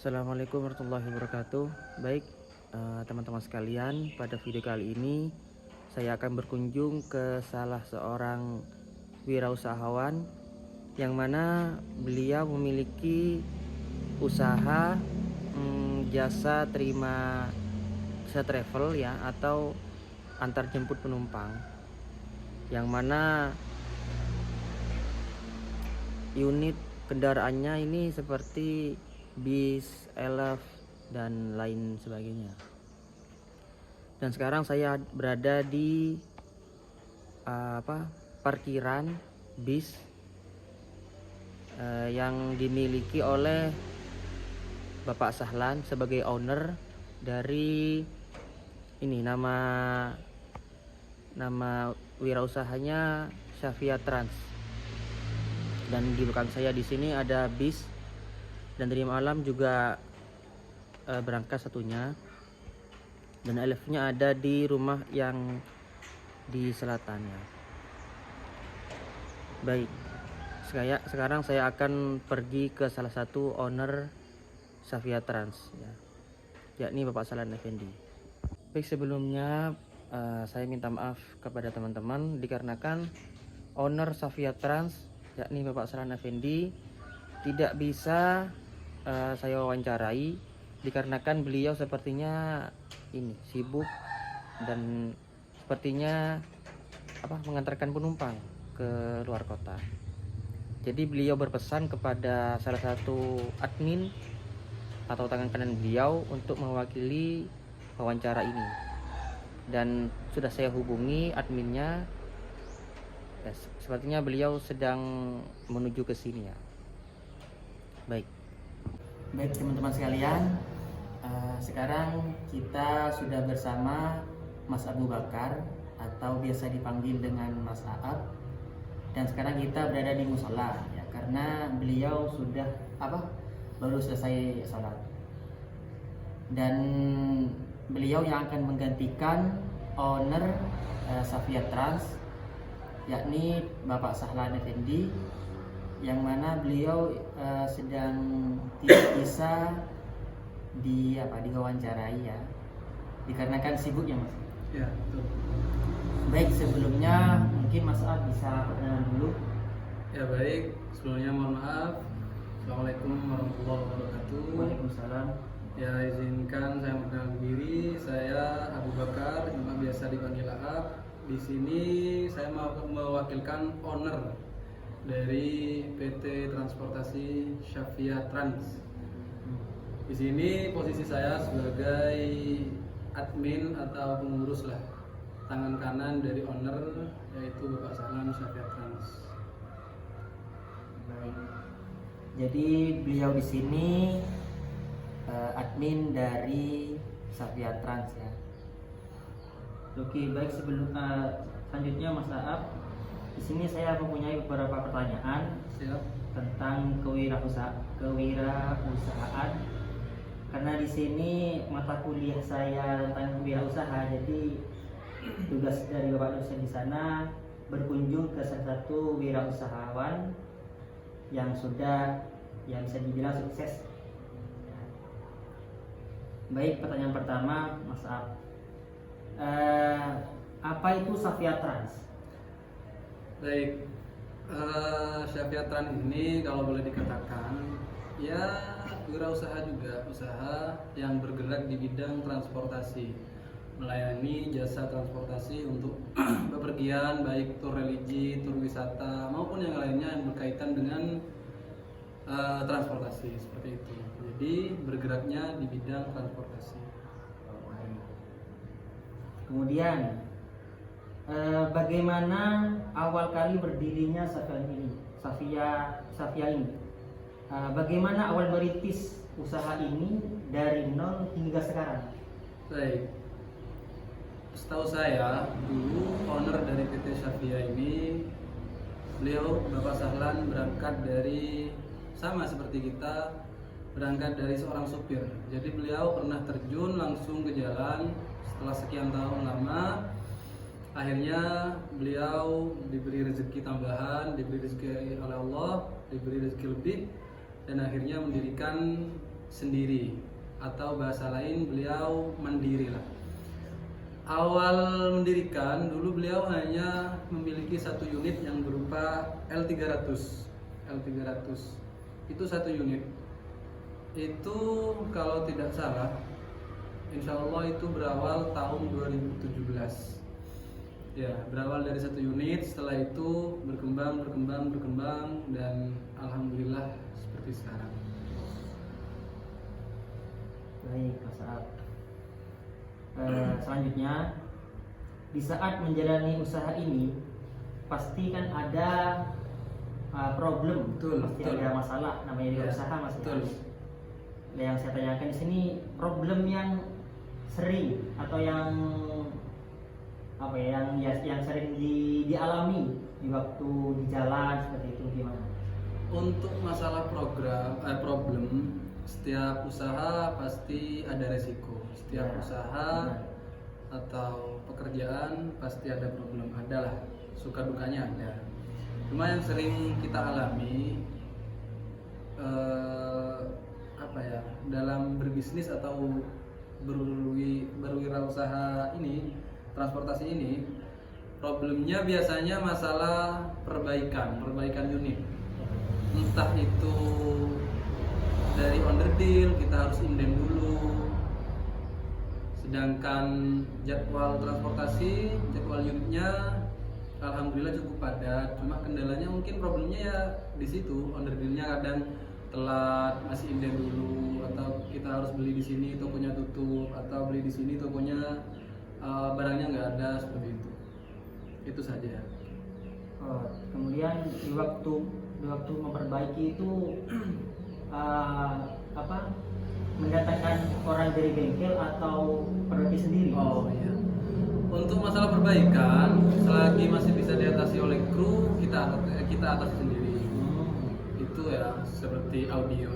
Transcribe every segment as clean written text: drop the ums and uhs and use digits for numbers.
Assalamualaikum warahmatullahi wabarakatuh. Baik, teman-teman sekalian, pada video kali ini saya akan berkunjung ke salah seorang wirausahawan yang mana beliau memiliki usaha jasa terima jasa travel ya, atau antar jemput penumpang, yang mana unit kendaraannya ini seperti bis, elf, dan lain sebagainya. Dan sekarang saya berada di parkiran bis yang dimiliki oleh Bapak Sahlan sebagai owner dari ini. Nama wirausahanya Shafia Trans. Dan di belakang saya di sini ada bis, dan tadi malam juga berangkat satunya, dan elfnya ada di rumah yang di selatannya. Baik, sekarang saya akan pergi ke salah satu owner Shafia Trans ya, yakni Bapak Sahlan Effendi. Baik, sebelumnya saya minta maaf kepada teman-teman dikarenakan owner Shafia Trans yakni Bapak Sahlan Effendi tidak bisa saya wawancarai dikarenakan beliau sepertinya ini sibuk dan sepertinya mengantarkan penumpang ke luar kota. Jadi beliau berpesan kepada salah satu admin atau tangan kanan beliau untuk mewakili wawancara ini, dan sudah saya hubungi adminnya ya, sepertinya beliau sedang menuju ke sini ya. Baik teman-teman sekalian, sekarang kita sudah bersama Mas Abu Bakar atau biasa dipanggil dengan Mas Aab, dan sekarang kita berada di musola ya, karena beliau sudah baru selesai sholat, dan beliau yang akan menggantikan owner Shafia Trans yakni Bapak Sahlan Effendi, yang mana beliau sedang tidak bisa diwawancarai ya, dikarenakan sibuk ya Mas. Ya, betul. Baik, sebelumnya mungkin Mas Ab bisa perkenalan dulu. Ya baik, sebelumnya mohon maaf. Assalamualaikum warahmatullahi wabarakatuh. Waalaikumsalam. Ya, izinkan saya memperkenalkan diri. Saya Abu Bakar, yang biasa dipanggil Aab. Di sini saya mau mewakilkan owner dari PT Transportasi Shafia Trans. Di sini posisi saya sebagai admin atau pengurus lah, tangan kanan dari owner, yaitu Bapak Sahlan Shafia Trans. Baik. Jadi beliau di sini admin dari Shafia Trans ya. Oke, baik, sebelum selanjutnya Mas Aab, di sini saya mempunyai beberapa pertanyaan. Siap. Tentang kewirausahaan, karena di sini mata kuliah saya tentang wirausaha, jadi tugas dari Bapak dosen di sana berkunjung ke salah satu wirausahawan yang sudah bisa dibilang sukses. Baik, pertanyaan pertama Mas Aab, apa itu Shafia Trans? Baik, Shafia Trans ini kalau boleh dikatakan ya wirausaha juga, usaha yang bergerak di bidang transportasi, melayani jasa transportasi untuk bepergian, baik tur religi, tur wisata maupun yang lainnya yang berkaitan dengan transportasi seperti itu. Jadi bergeraknya di bidang transportasi. Kemudian bagaimana awal kali berdirinya Shafia ini? Bagaimana awal merintis usaha ini dari nol hingga sekarang? Baik, setahu saya dulu owner dari PT Shafia ini, beliau Bapak Sahlan berangkat dari, sama seperti kita, berangkat dari seorang supir. Jadi beliau pernah terjun langsung ke jalan. Setelah sekian tahun lama, akhirnya beliau diberi rezeki tambahan, diberi rezeki oleh Allah, diberi rezeki lebih, dan akhirnya mendirikan sendiri, atau bahasa lain beliau mandiri lah. Awal mendirikan dulu beliau hanya memiliki satu unit yang berupa L300. Itu satu unit. Itu kalau tidak salah, insya Allah itu berawal tahun 2017. Ya, berawal dari satu unit, setelah itu berkembang dan alhamdulillah seperti sekarang. Baik, Mas Saab. Selanjutnya, di saat menjalani usaha ini pasti kan ada problem, pasti ada masalah, namanya juga usaha, Mas. Yang saya tanyakan di sini, problem yang sering atau yang apa ya, yang sering dialami di waktu di jalan seperti itu gimana? Untuk masalah problem, setiap usaha pasti ada resiko. Setiap usaha atau pekerjaan pasti ada problem, adalah suka dukanya ada. Cuma yang sering kita alami dalam berbisnis atau berwirausaha ini, transportasi ini, problemnya biasanya masalah perbaikan unit. Entah itu dari underdeal, kita harus inden dulu. Sedangkan jadwal transportasi, jadwal unitnya alhamdulillah cukup padat. Cuma kendalanya mungkin problemnya ya di situ, underdealnya kadang telat, masih inden dulu, atau kita harus beli di sini tokonya tutup, atau beli di sini tokonya barangnya nggak ada, seperti itu saja. Kemudian di waktu memperbaiki itu mendatangkan orang dari bengkel atau perbaiki sendiri? Oh iya. Untuk masalah perbaikan, selagi masih bisa diatasi oleh kru, kita atasi sendiri. Itu ya, seperti audio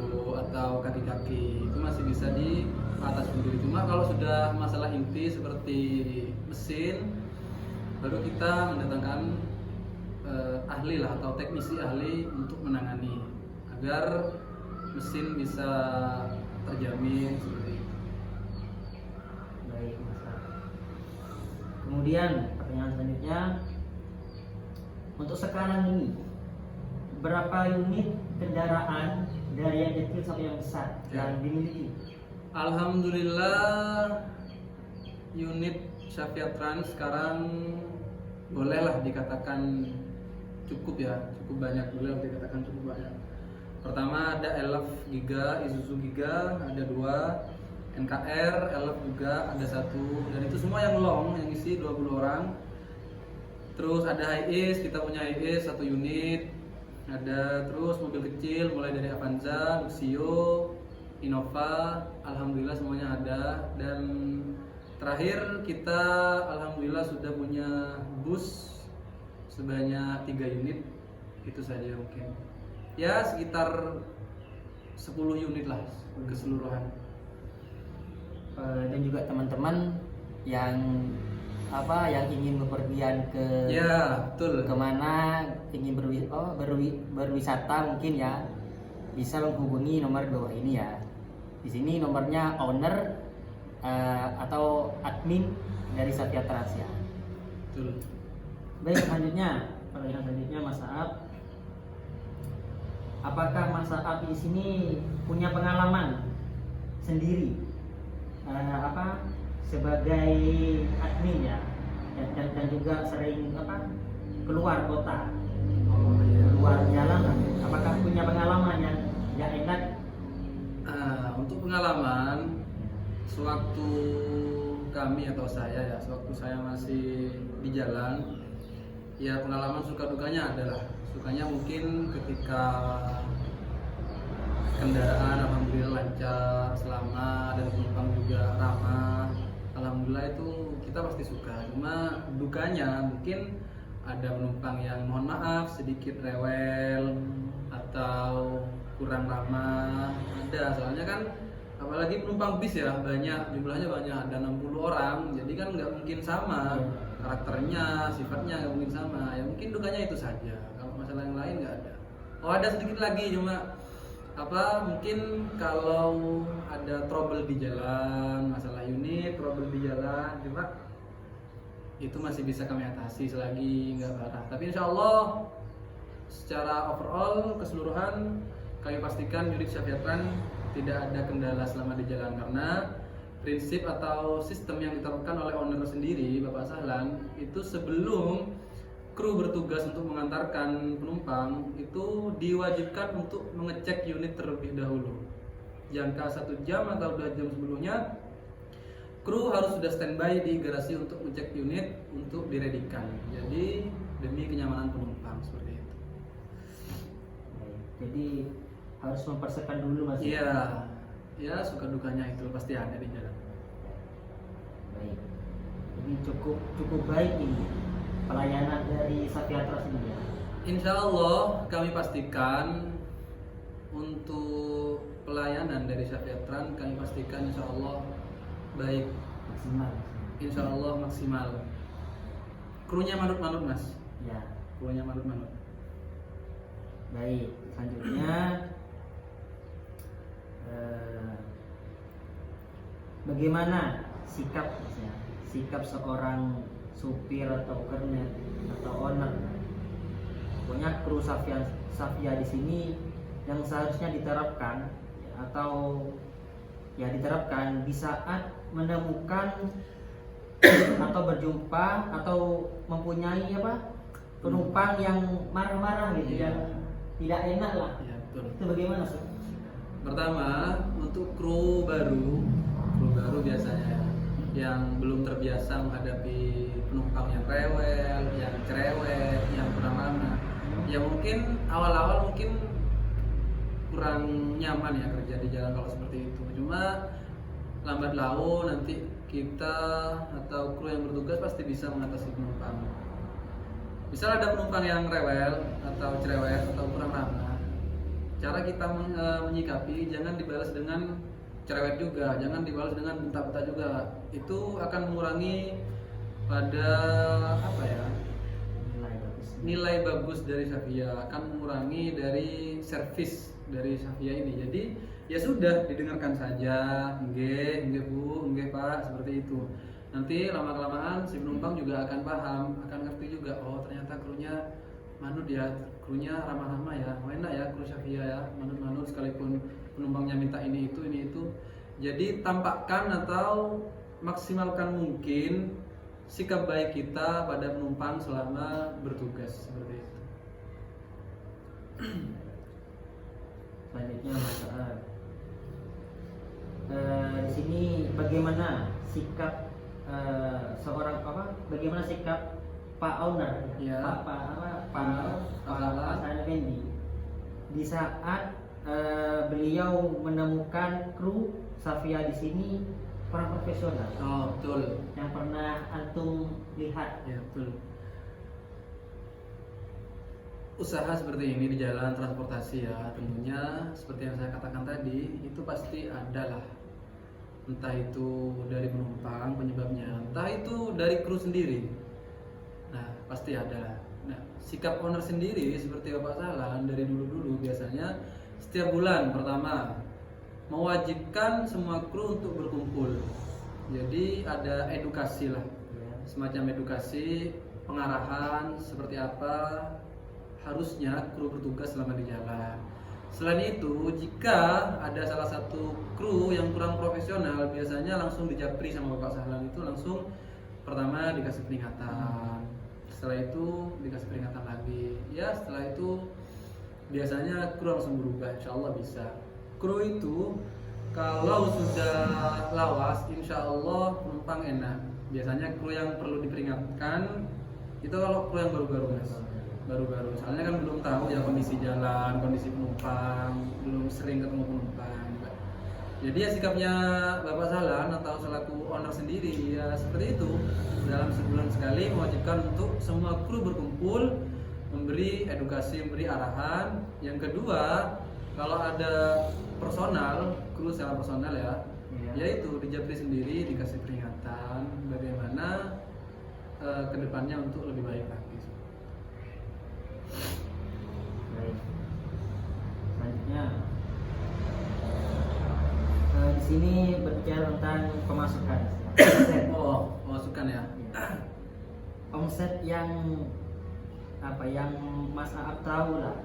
atau kaki-kaki itu masih bisa diatasi sendiri. Cuma kalau sudah masalah inti seperti mesin, baru kita mendatangkan ahli lah, atau teknisi ahli untuk menangani agar mesin bisa terjamin seperti itu. Baik, Mas. Kemudian pertanyaan selanjutnya, untuk sekarang ini berapa unit kendaraan dari yang kecil sampai yang besar yang dimiliki? Alhamdulillah, unit Xavia Trans sekarang bolehlah dikatakan cukup banyak, dikatakan cukup banyak. Pertama ada Elf Giga, Isuzu Giga ada 2, NKR, Elf juga ada 1, dan itu semua yang long, yang isi 20 orang. Terus ada Hiace, kita punya Hiace 1 unit. Ada terus mobil kecil mulai dari Avanza, Luxio, Innova, alhamdulillah semuanya ada. Dan terakhir kita alhamdulillah sudah punya bus sebanyak 3 unit. Itu saja mungkin. Ya sekitar 10 unit lah keseluruhan. Dan juga teman-teman yang ingin bepergian ke kemana, ingin berwisata mungkin ya, bisa menghubungi nomor 2 ini ya. Di sini nomornya owner atau admin dari Xavia Trans ya. Betul. Baik, pertanyaan selanjutnya Mas Saab. Apakah Mas Saab di sini punya pengalaman sendiri sebagai admin ya, dan juga sering keluar kota, keluar jalan? Apakah punya pengalaman yang enak? Untuk pengalaman, sewaktu kami atau saya sewaktu saya masih di jalan, ya pengalaman suka dukanya adalah, sukanya mungkin ketika kendaraan alhamdulillah lancar, selamat, dan penumpang juga ramah, alhamdulillah itu kita pasti suka. Cuma dukanya mungkin ada penumpang yang mohon maaf sedikit rewel atau kurang ramah, ada. Soalnya kan apalagi penumpang bis ya, jumlahnya banyak, ada 60 orang, jadi kan nggak mungkin sama karakternya, sifatnya nggak mungkin sama. Ya mungkin dukanya itu saja. Kalau masalah yang lain nggak ada. Oh ada sedikit lagi, cuma Mungkin kalau ada trouble di jalan, masalah unit, trouble di jalan, coba itu masih bisa kami atasi selagi nggak parah. Tapi insya Allah secara overall keseluruhan kami pastikan unit Xaviatran tidak ada kendala selama di jalan, karena prinsip atau sistem yang diterapkan oleh owner sendiri Bapak Sahlan itu sebelum kru bertugas untuk mengantarkan penumpang itu diwajibkan untuk mengecek unit terlebih dahulu. Jangka 1 jam atau 2 jam sebelumnya kru harus sudah standby di garasi untuk ngecek unit untuk diredikan. Jadi demi kenyamanan penumpang seperti itu. Jadi harus mempersiapkan dulu Mas. Iya, ya suka dukanya itu pasti ada di jalan. Baik. Jadi cukup baik ini pelayanan dari Xaviatran ini ya. Insya Allah kami pastikan untuk pelayanan dari Xaviatran kami pastikan insya Allah baik, Maksimal. insya Allah maksimal. Krunya manut-manut Mas. Ya. Krunya manut-manut. Baik, selanjutnya bagaimana sikap seorang supir atau kernet atau owner, pokoknya kru Xavia di sini yang seharusnya diterapkan atau ya diterapkan di saat menemukan atau berjumpa atau mempunyai penumpang yang marah-marah gitu ya, tidak enak lah. Ya, betul. Itu bagaimana sih? Pertama, untuk kru baru biasanya yang belum terbiasa menghadapi penumpang yang rewel, yang cerewet, yang kurang ramah. Ya mungkin awal-awal mungkin kurang nyaman ya kerja di jalan kalau seperti itu. Cuma lambat laun nanti kita atau kru yang bertugas pasti bisa mengatasi penumpang. Misal ada penumpang yang rewel atau cerewet atau kurang ramah, cara kita menyikapi jangan dibalas dengan cerewet juga, jangan dibalas dengan bentak-bentak juga. Itu akan mengurangi pada nilai bagus dari Xavia, akan mengurangi dari servis dari Xavia ini. Jadi ya sudah didengarkan saja, nggih Bu, nggih Pak, seperti itu. Nanti lama-kelamaan si penumpang juga akan paham, akan ngerti juga, oh ternyata krunya manut ya, krunya ramah-ramah ya, enak ya kru Xavia ya, manut-manut sekalipun penumpangnya minta ini itu. Jadi tampakkan atau maksimalkan mungkin sikap baik kita pada penumpang selama bertugas seperti itu. Selanjutnya di sini bagaimana sikap bagaimana sikap Pak Owner, ya. Pak Effendi di saat beliau menemukan kru Xavia di sini kurang profesional. Oh betul. Yang pernah antum lihat. Ya betul. Usaha seperti ini di jalan transportasi ya, tentunya seperti yang saya katakan tadi itu pasti ada lah. Entah itu dari penumpang penyebabnya, entah itu dari kru sendiri. Nah pasti ada lah. Nah sikap owner sendiri seperti Bapak Sahlan dari dulu biasanya setiap bulan pertama mewajibkan semua kru untuk berkumpul. Jadi ada edukasi lah, semacam edukasi pengarahan seperti apa harusnya kru bertugas selama di jalan. Selain itu, jika ada salah satu kru yang kurang profesional, biasanya langsung dijapri sama Bapak Sahlan, itu langsung pertama dikasih peringatan. Setelah itu dikasih peringatan lagi. Ya setelah itu biasanya kru langsung berubah, insya Allah bisa. Kru itu kalau sudah lawas, insya Allah penumpang enak. Biasanya kru yang perlu diperingatkan itu kalau kru yang baru-baru Mas. Baru-baru, soalnya kan belum tahu ya kondisi jalan, kondisi penumpang, belum sering ketemu penumpang. Jadi ya sikapnya Bapak Sahlan atau selaku owner sendiri ya seperti itu. Dalam sebulan sekali mewajibkan untuk semua kru berkumpul, memberi edukasi, memberi arahan. Yang kedua, kalau ada personal, kru secara personal ya, yaitu dijapri sendiri, dikasih peringatan bagaimana kedepannya untuk lebih baik lagi. Baik. Selanjutnya sini berbicara tentang pemasukan. Oh, pemasukan ya. Omset yang apa yang Mas Aap tahu lah,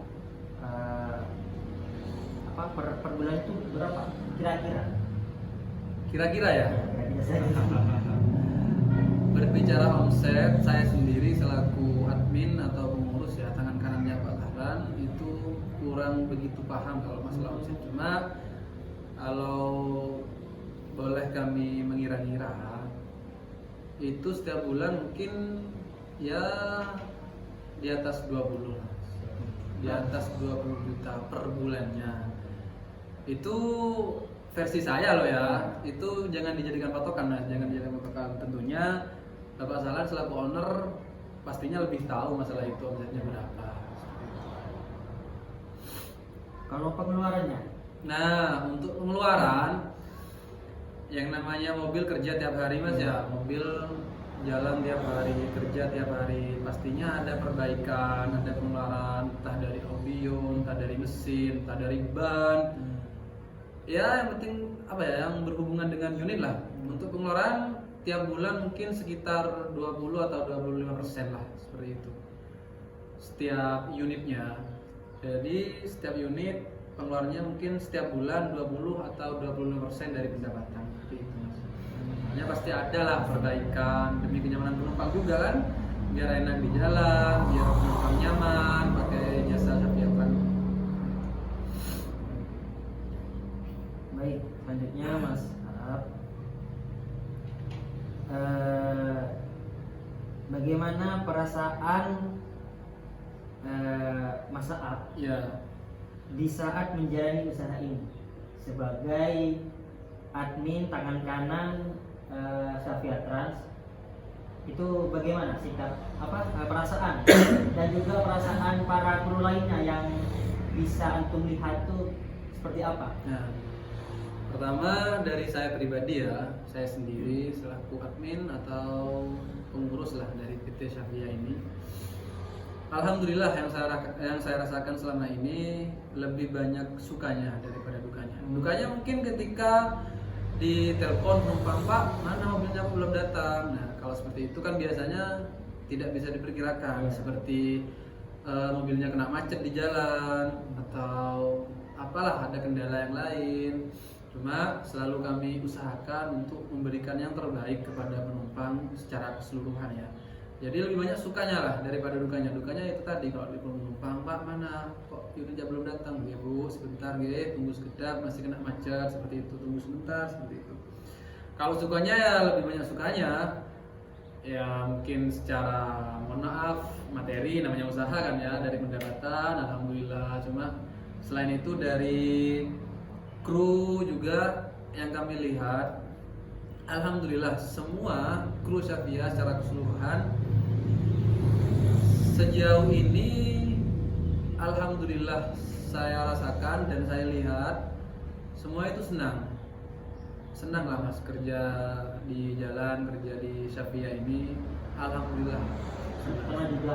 apa per bulan itu berapa kira-kira? Kira-kira ya. Kira-kira saya. Berbicara omset, saya sendiri selaku admin atau pengurus ya, tangan kanannya Pak Dahlan, itu kurang begitu paham kalau masalah omset. Cuma kalau boleh kami mengira-ngira, itu setiap bulan mungkin ya di atas 20 lah. Di atas 20 juta per bulannya. Itu versi saya loh ya. Itu jangan dijadikan patokan, Mas. Jangan dijadikan patokan. Tentunya Bapak Salan selaku owner pastinya lebih tahu masalah itu omsetnya berapa. Kalau pengeluarannya? Nah, untuk pengeluaran yang namanya mobil kerja tiap hari Mas ya, mobil jalan tiap hari, kerja tiap hari, pastinya ada perbaikan, ada pengeluaran entah dari obium, entah dari mesin, entah dari ban. Ya, yang penting apa ya, yang berhubungan dengan unit lah. Untuk pengeluaran tiap bulan mungkin sekitar 20 atau 25% lah, seperti itu. Setiap unitnya. Jadi setiap unit pengeluarannya mungkin setiap bulan 20 atau 25% dari pendapatan. Seperti itu, Mas. Ya pasti ada lah perbaikan demi kenyamanan penumpang juga kan, biar enak di jalan, biar penumpang nyaman pakai jasa Shafia Trans. Baik, selanjutnya Mas Aap, bagaimana perasaan Mas Aap Ya. di saat menjalani usaha ini sebagai admin tangan kanan Shafia Trans? Itu bagaimana sikap perasaan dan juga perasaan para kru lainnya yang bisa antum lihat tuh seperti apa? Nah, pertama dari saya pribadi ya, saya sendiri selaku admin atau pengurus lah dari PT Shafia ini. Alhamdulillah yang saya rasakan selama ini lebih banyak sukanya daripada dukanya. Dukanya mungkin ketika di telepon penumpang, Pak, mana mobilnya kok belum datang. Nah, kalau seperti itu kan biasanya tidak bisa diperkirakan, seperti mobilnya kena macet di jalan atau apalah ada kendala yang lain. Cuma selalu kami usahakan untuk memberikan yang terbaik kepada penumpang secara keseluruhan ya. Jadi lebih banyak sukanya lah daripada dukanya. Dukanya itu tadi kalau di penumpang, Pak, mana kok unitnya belum datang? Ya Bu, sebentar tunggu sekedap, masih kena macet, seperti itu, tunggu sebentar, seperti itu. Kalau sukanya ya lebih banyak sukanya ya mungkin secara, mohon maaf, materi namanya usaha kan ya, dari pendapatan alhamdulillah. Cuma selain itu dari kru juga yang kami lihat, alhamdulillah semua kru Shafia secara keseluruhan sejauh ini alhamdulillah saya rasakan dan saya lihat semua itu senang lah Mas, kerja di jalan, kerja di Shafia ini alhamdulillah. Karena juga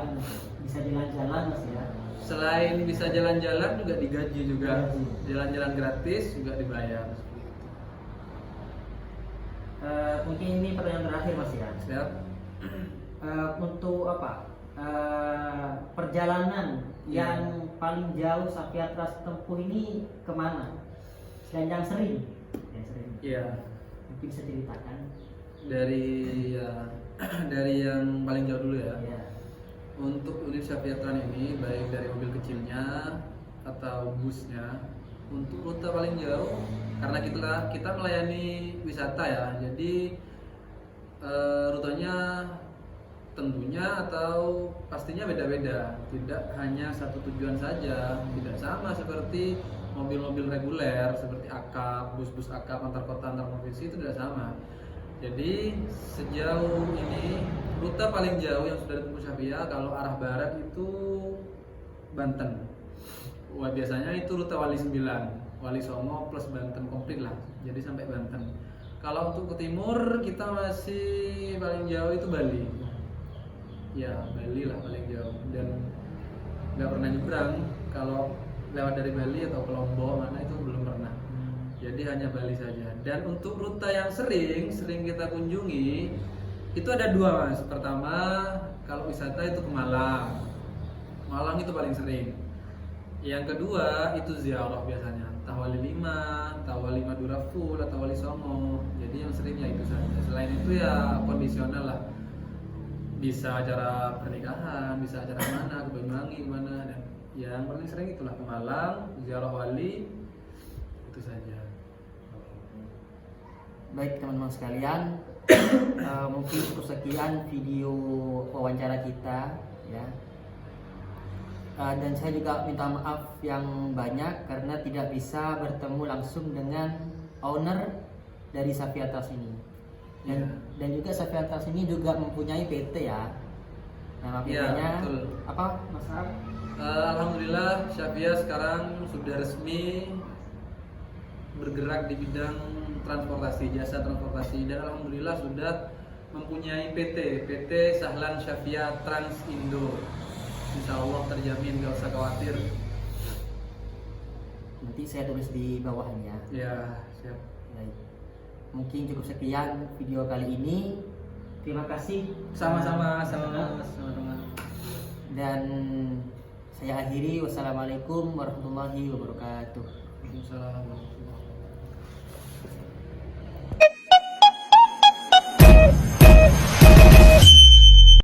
bisa jalan-jalan Mas ya. Selain bisa jalan-jalan juga digaji juga, jalan-jalan gratis juga dibayar. Mungkin ini pertanyaan terakhir Mas ya. Siap. Untuk apa? Perjalanan yang paling jauh Shafia Trans tempuh ini kemana? Dan yang sering? Iya. Mungkin bisa ceritakan. Dari yang paling jauh dulu ya. Iya. Untuk unit Shafia Trans ini baik dari mobil kecilnya atau busnya, untuk rute paling jauh karena kita melayani wisata ya, jadi rutenya tentunya atau pastinya beda-beda, tidak hanya satu tujuan saja, tidak sama seperti mobil-mobil reguler seperti akap, bus-bus akap antar kota antar provinsi, itu tidak sama. Jadi sejauh ini rute paling jauh yang sudah ditempuh Shafia kalau arah barat itu Banten. Wah, biasanya itu rute Wali 9, Wali Songo plus Banten komplit lah. Jadi sampai Banten. Kalau untuk ke timur kita masih paling jauh itu Bali. Ya, Bali lah paling jauh dan nggak pernah nyebrang. Kalau lewat dari Bali atau ke Lombok mana itu belum pernah. Jadi hanya Bali saja. Dan untuk rute yang sering kita kunjungi itu ada 2 Mas. Pertama, kalau wisata itu ke Malang. Malang itu paling sering. Yang kedua itu ziarah biasanya, entah Wali 5, entah Wali Madura Full atau Wali Songo. Jadi yang seringnya itu saja. Selain itu ya kondisional lah. Bisa acara pernikahan, bisa acara mana, ke Banyuwangi mana, dan yang paling sering itulah ke Malang, ziarah wali, itu saja. Baik teman-teman sekalian, mungkin cukup sekian video wawancara kita ya. Dan saya juga minta maaf yang banyak karena tidak bisa bertemu langsung dengan owner dari Xavia Trans ini. Dan juga Xavia Trans ini juga mempunyai PT ya. Nama PT-nya apa Mas Ab? Alhamdulillah Xavia sekarang sudah resmi bergerak di bidang transportasi, jasa transportasi, dan alhamdulillah sudah mempunyai PT Sahlan Xavia Trans Indo. Insya Allah terjamin, gak usah khawatir. Nanti saya tulis di bawahnya. Ya, siap. Baik. Mungkin cukup sekian video kali ini. Terima kasih. Sama-sama. Dan saya akhiri. Wassalamualaikum warahmatullahi wabarakatuh. Waalaikumsalam.